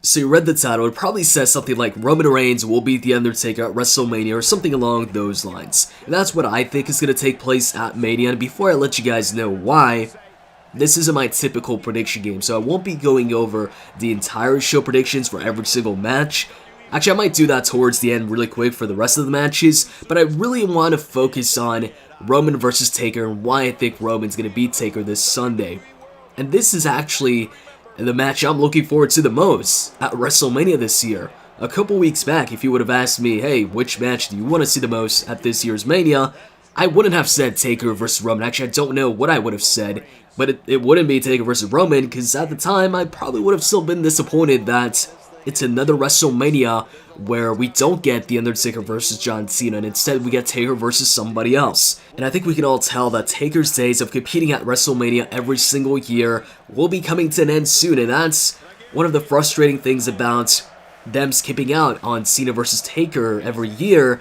So you read the title, it probably says something like Roman Reigns will beat The Undertaker at WrestleMania or something along those lines. And that's what I think is going to take place at Mania, and before I let you guys know why, this isn't my typical prediction game, so I won't be going over the entire show predictions for every single match. Actually, I might do that towards the end really quick for the rest of the matches, but I really want to focus on Roman versus Taker and why I think Roman's going to beat Taker this Sunday. And this is actually the match I'm looking forward to the most at WrestleMania this year. A couple weeks back, if you would have asked me, hey, which match do you want to see the most at this year's Mania, I wouldn't have said Taker versus Roman. Actually, I don't know what I would have said, but it wouldn't be Taker versus Roman, because at the time, I probably would have still been disappointed that it's another WrestleMania where we don't get The Undertaker versus John Cena, and instead we get Taker versus somebody else. And I think we can all tell that Taker's days of competing at WrestleMania every single year will be coming to an end soon, and that's one of the frustrating things about them skipping out on Cena versus Taker every year,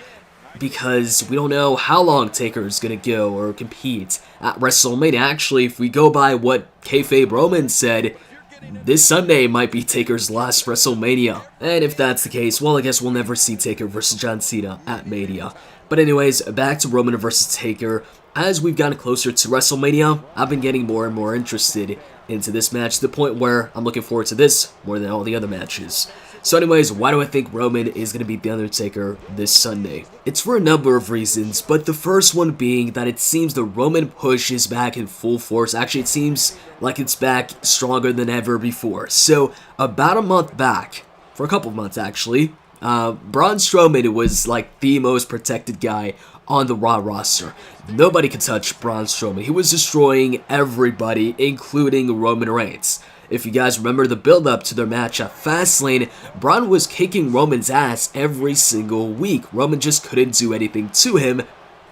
because we don't know how long Taker is going to go or compete at WrestleMania. Actually, if we go by what kayfabe Roman said, this Sunday might be Taker's last WrestleMania. And if that's the case, well, I guess we'll never see Taker versus John Cena at Mania. But anyways, back to Roman versus Taker. As we've gotten closer to WrestleMania, I've been getting more and more interested into this match, to the point where I'm looking forward to this more than all the other matches. So anyways, why do I think Roman is going to beat The Undertaker this Sunday? It's for a number of reasons, but the first one being that it seems the Roman push is back in full force. Actually, it seems like it's back stronger than ever before. So, about a month back, for a couple of months actually, Braun Strowman was like the most protected guy on the Raw roster. Nobody could touch Braun Strowman. He was destroying everybody, including Roman Reigns. If you guys remember the build-up to their match at Fastlane, Braun was kicking Roman's ass every single week. Roman just couldn't do anything to him.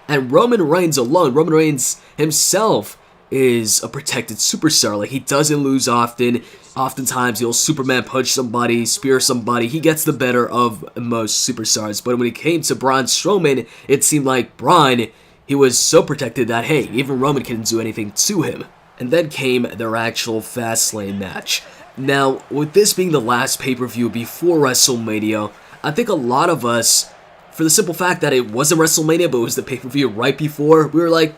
And Roman Reigns alone, Roman Reigns himself, is a protected superstar. Like, he doesn't lose often. Oftentimes, he'll Superman punch somebody, spear somebody. He gets the better of most superstars. But when it came to Braun Strowman, it seemed like Braun, he was so protected that, hey, even Roman couldn't do anything to him. And then came their actual Fastlane match. Now, with this being the last pay-per-view before WrestleMania, I think a lot of us, for the simple fact that it wasn't WrestleMania, but it was the pay-per-view right before, we were like,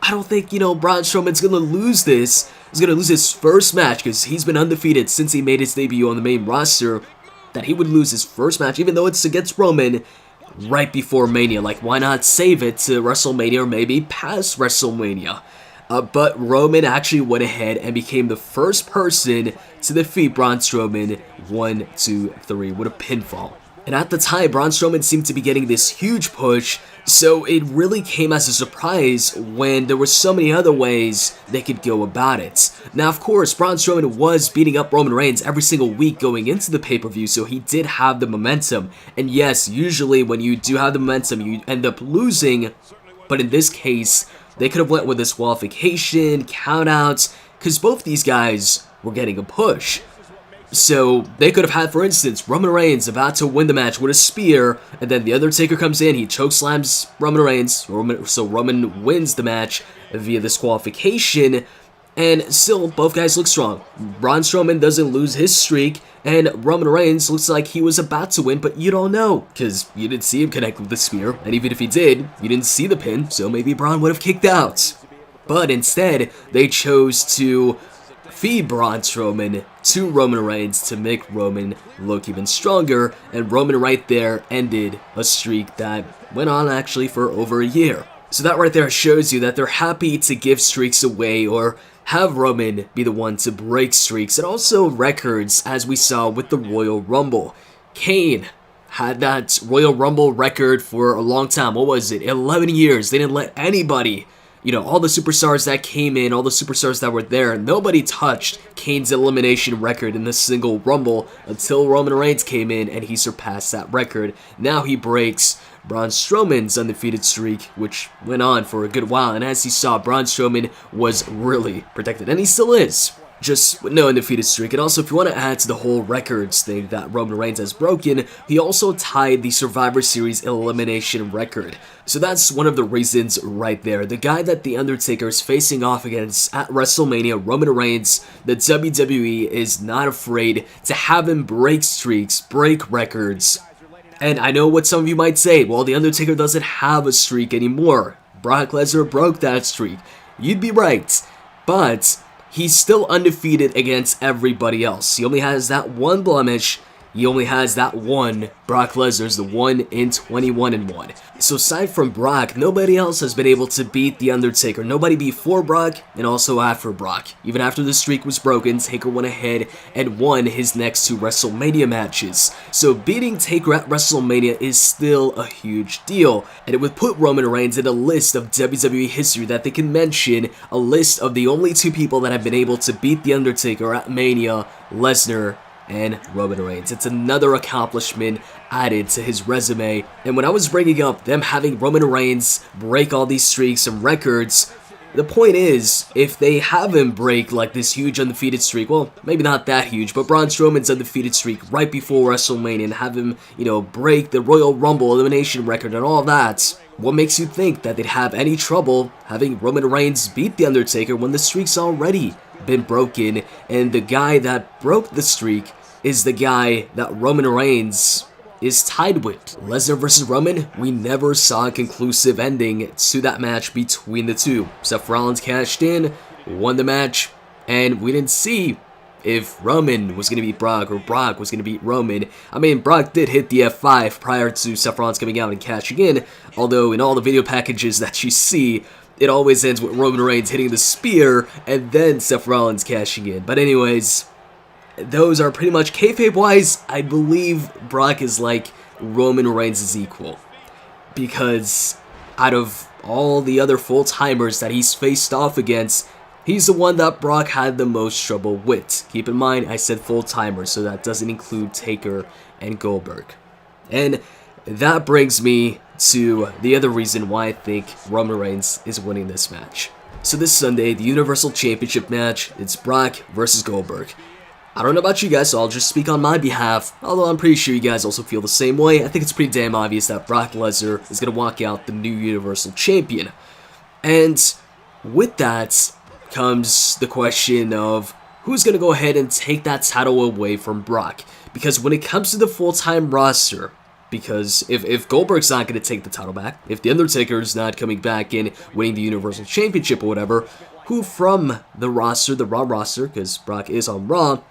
I don't think, Braun Strowman's gonna lose this. He's gonna lose his first match, because he's been undefeated since he made his debut on the main roster, that he would lose his first match, even though it's against Roman, right before Mania. Like, why not save it to WrestleMania, or maybe past WrestleMania? But Roman actually went ahead and became the first person to defeat Braun Strowman 1, 2, 3 with a pinfall. And at the time, Braun Strowman seemed to be getting this huge push, so it really came as a surprise when there were so many other ways they could go about it. Now, of course, Braun Strowman was beating up Roman Reigns every single week going into the pay-per-view, so he did have the momentum. And yes, usually when you do have the momentum, you end up losing, but in this case, they could have went with disqualification, countouts, because both these guys were getting a push. So they could have had, for instance, Roman Reigns about to win the match with a spear, and then The Undertaker comes in, he chokeslams Roman Reigns, so Roman wins the match via disqualification, and still both guys look strong. Braun Strowman doesn't lose his streak, and Roman Reigns looks like he was about to win, but you don't know, because you didn't see him connect with the spear, and even if he did, you didn't see the pin, so maybe Braun would have kicked out. But instead, they chose to feed Braun Strowman to Roman Reigns to make Roman look even stronger, and Roman right there ended a streak that went on actually for over a year. So that right there shows you that they're happy to give streaks away, or have Roman be the one to break streaks, and also records, as we saw with the Royal Rumble. Kane had that Royal Rumble record for a long time. What was it? 11 years. They didn't let anybody, all the superstars that came in, all the superstars that were there, nobody touched Kane's elimination record in the single Rumble until Roman Reigns came in and he surpassed that record. Now he breaks Braun Strowman's undefeated streak, which went on for a good while, and as you saw, Braun Strowman was really protected, and he still is. just with no undefeated streak. And also, if you want to add to the whole records thing that Roman Reigns has broken, he also tied the Survivor Series elimination record. So that's one of the reasons right there. The guy that The Undertaker is facing off against at WrestleMania, Roman Reigns, the WWE is not afraid to have him break streaks, break records. And I know what some of you might say, well, The Undertaker doesn't have a streak anymore. Brock Lesnar broke that streak. You'd be right, but he's still undefeated against everybody else. He only has that one blemish. He only has that one. Brock Lesnar's the 1 in 21-1. So aside from Brock, nobody else has been able to beat The Undertaker. Nobody before Brock and also after Brock. Even after the streak was broken, Taker went ahead and won his next 2 WrestleMania matches. So beating Taker at WrestleMania is still a huge deal. And it would put Roman Reigns in a list of WWE history that they can mention, a list of the only 2 people that have been able to beat The Undertaker at Mania, Lesnar and Roman Reigns. It's another accomplishment added to his resume. And when I was bringing up them having Roman Reigns break all these streaks and records, the point is, if they have him break like this huge undefeated streak, well, maybe not that huge, but Braun Strowman's undefeated streak right before WrestleMania and have him, break the Royal Rumble elimination record and all that, what makes you think that they'd have any trouble having Roman Reigns beat The Undertaker when the streak's already been broken, and the guy that broke the streak is the guy that Roman Reigns is tied with? Lesnar versus Roman, we never saw a conclusive ending to that match between the two. Seth Rollins cashed in, won the match, and we didn't see if Roman was going to beat Brock or Brock was going to beat Roman. I mean, Brock did hit the F5 prior to Seth Rollins coming out and cashing in, although in all the video packages that you see, it always ends with Roman Reigns hitting the spear and then Seth Rollins cashing in. But anyways, those are pretty much kayfabe-wise. I believe Brock is like Roman Reigns' equal, because out of all the other full-timers that he's faced off against, he's the one that Brock had the most trouble with. Keep in mind, I said full-timers, so that doesn't include Taker and Goldberg. And that brings me to the other reason why I think Roman Reigns is winning this match. So this Sunday, the Universal Championship match, it's Brock versus Goldberg. I don't know about you guys, so I'll just speak on my behalf, although I'm pretty sure you guys also feel the same way. I think it's pretty damn obvious that Brock Lesnar is going to walk out the new Universal Champion. And with that comes the question of who's going to go ahead and take that title away from Brock. Because when it comes to the full-time roster, because if Goldberg's not going to take the title back, if The Undertaker's not coming back and winning the Universal Championship or whatever, who from the roster, the Raw roster, because Brock is on Raw,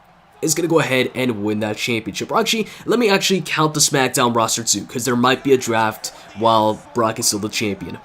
is going to go ahead and win that championship? Or actually, let me actually count the SmackDown roster too, because there might be a draft while Brock is still the champion.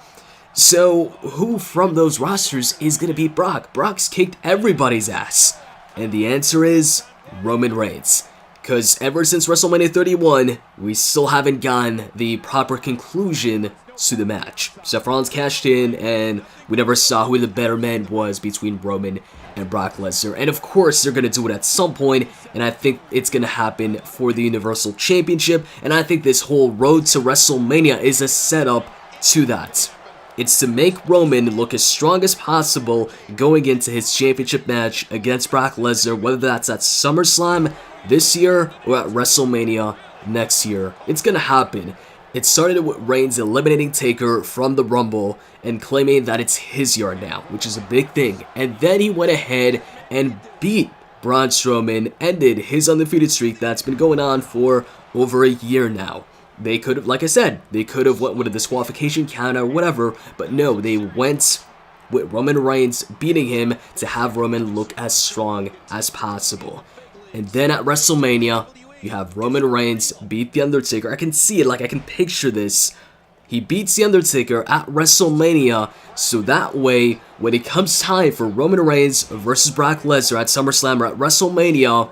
So, who from those rosters is going to beat Brock? Brock's kicked everybody's ass. And the answer is Roman Reigns. Because ever since WrestleMania 31, we still haven't gotten the proper conclusion to the match. Seth Rollins cashed in, and we never saw who the better man was between Roman and Brock Lesnar. And of course, they're going to do it at some point, and I think it's going to happen for the Universal Championship, and I think this whole road to WrestleMania is a setup to that. It's to make Roman look as strong as possible going into his championship match against Brock Lesnar, whether that's at SummerSlam this year or at WrestleMania next year. It's going to happen. It started with Reigns eliminating Taker from the Rumble and claiming that it's his yard now, which is a big thing. And then he went ahead and beat Braun Strowman, ended his undefeated streak that's been going on for over a year now. They could have, like I said, they could have went with a disqualification count or whatever, but no, they went with Roman Reigns beating him to have Roman look as strong as possible. And then at WrestleMania, you have Roman Reigns beat The Undertaker. I can see it, like I can picture this. He beats The Undertaker at WrestleMania, so that way, when it comes time for Roman Reigns versus Brock Lesnar at SummerSlam or at WrestleMania,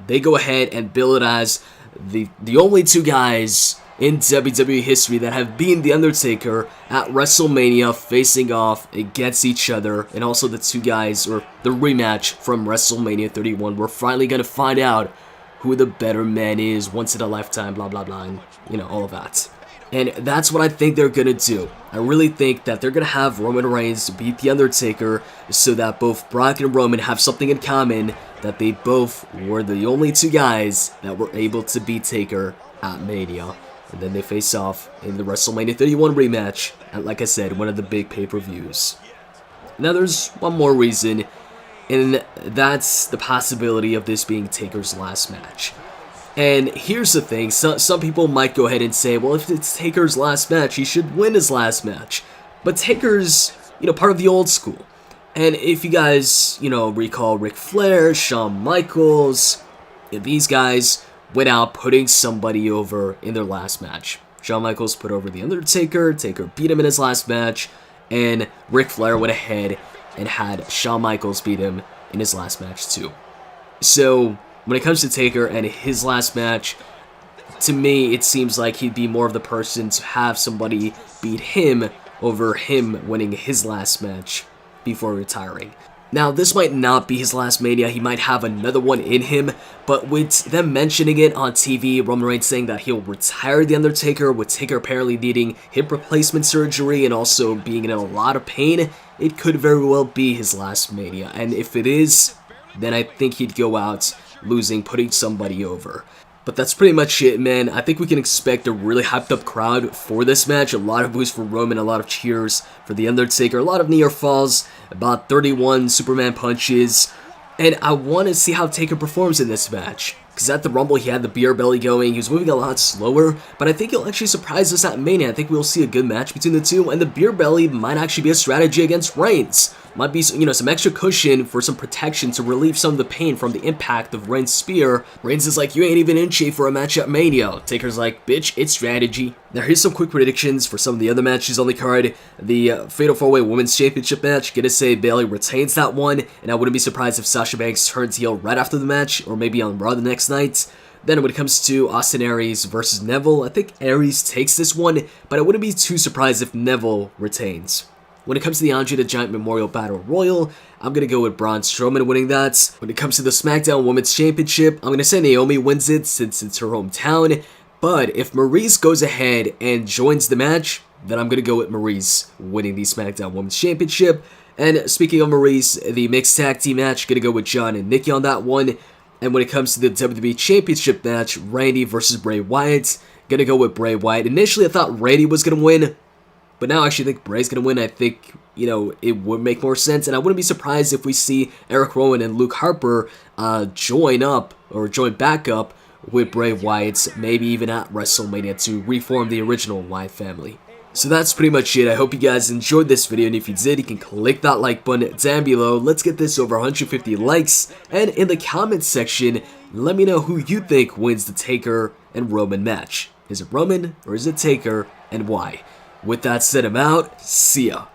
they go ahead and bill it as the only two guys in WWE history that have beaten The Undertaker at WrestleMania facing off against each other, and also the two guys, or the rematch from WrestleMania 31. We're finally going to find out who the better man is once in a lifetime, blah blah blah, and all of that. And that's what I think they're going to do. I really think that they're going to have Roman Reigns beat The Undertaker so that both Brock and Roman have something in common, that they both were the only two guys that were able to beat Taker at Mania. And then they face off in the WrestleMania 31 rematch at, like I said, one of the big pay-per-views. Now there's one more reason, and that's the possibility of this being Taker's last match. And here's the thing, some people might go ahead and say, well, if it's Taker's last match, he should win his last match. But Taker's, part of the old school. And if you guys, recall Ric Flair, Shawn Michaels, these guys went out putting somebody over in their last match. Shawn Michaels put over The Undertaker, Taker beat him in his last match, and Ric Flair went ahead and had Shawn Michaels beat him in his last match too. So when it comes to Taker and his last match, to me, it seems like he'd be more of the person to have somebody beat him over him winning his last match before retiring. Now, this might not be his last Mania, he might have another one in him, but with them mentioning it on TV, Roman Reigns saying that he'll retire The Undertaker, with Taker apparently needing hip replacement surgery and also being in a lot of pain, it could very well be his last Mania. And if it is, then I think he'd go out losing, putting somebody over. But that's pretty much it, man. I think we can expect a really hyped up crowd for this match. A lot of boos for Roman, a lot of cheers for The Undertaker, a lot of near falls, about 31 Superman punches. And I want to see how Taker performs in this match. Because at the Rumble, he had the beer belly going, he was moving a lot slower, but I think he'll actually surprise us at Mania. I think we'll see a good match between the two, and the beer belly might actually be a strategy against Reigns. Might be, some extra cushion for some protection to relieve some of the pain from the impact of Reigns' spear. Reigns is like, you ain't even in shape for a match at Mania. Taker's like, bitch, it's strategy. Now here's some quick predictions for some of the other matches on the card. The Fatal 4-Way Women's Championship match, gonna say Bayley retains that one, and I wouldn't be surprised if Sasha Banks turns heel right after the match, or maybe on Raw the next night. Then when it comes to Austin Aries versus Neville, I think Aries takes this one, but I wouldn't be too surprised if Neville retains. When it comes to the Andre the Giant Memorial Battle Royal, I'm going to go with Braun Strowman winning that. When it comes to the SmackDown Women's Championship, I'm going to say Naomi wins it since it's her hometown. But if Maryse goes ahead and joins the match, then I'm going to go with Maryse winning the SmackDown Women's Championship. And speaking of Maryse, the mixed tag team match, going to go with John and Nikki on that one. And when it comes to the WWE Championship match, Randy versus Bray Wyatt, going to go with Bray Wyatt. Initially, I thought Randy was going to win, but now I actually think Bray's going to win. I think, it would make more sense. And I wouldn't be surprised if we see Eric Rowan and Luke Harper join back up with Bray Wyatt, maybe even at WrestleMania to reform the original Wyatt family. So that's pretty much it. I hope you guys enjoyed this video, and if you did, you can click that like button down below. Let's get this over 150 likes, and in the comments section, let me know who you think wins the Taker and Roman match. Is it Roman, or is it Taker, and why? With that said, I'm out. See ya.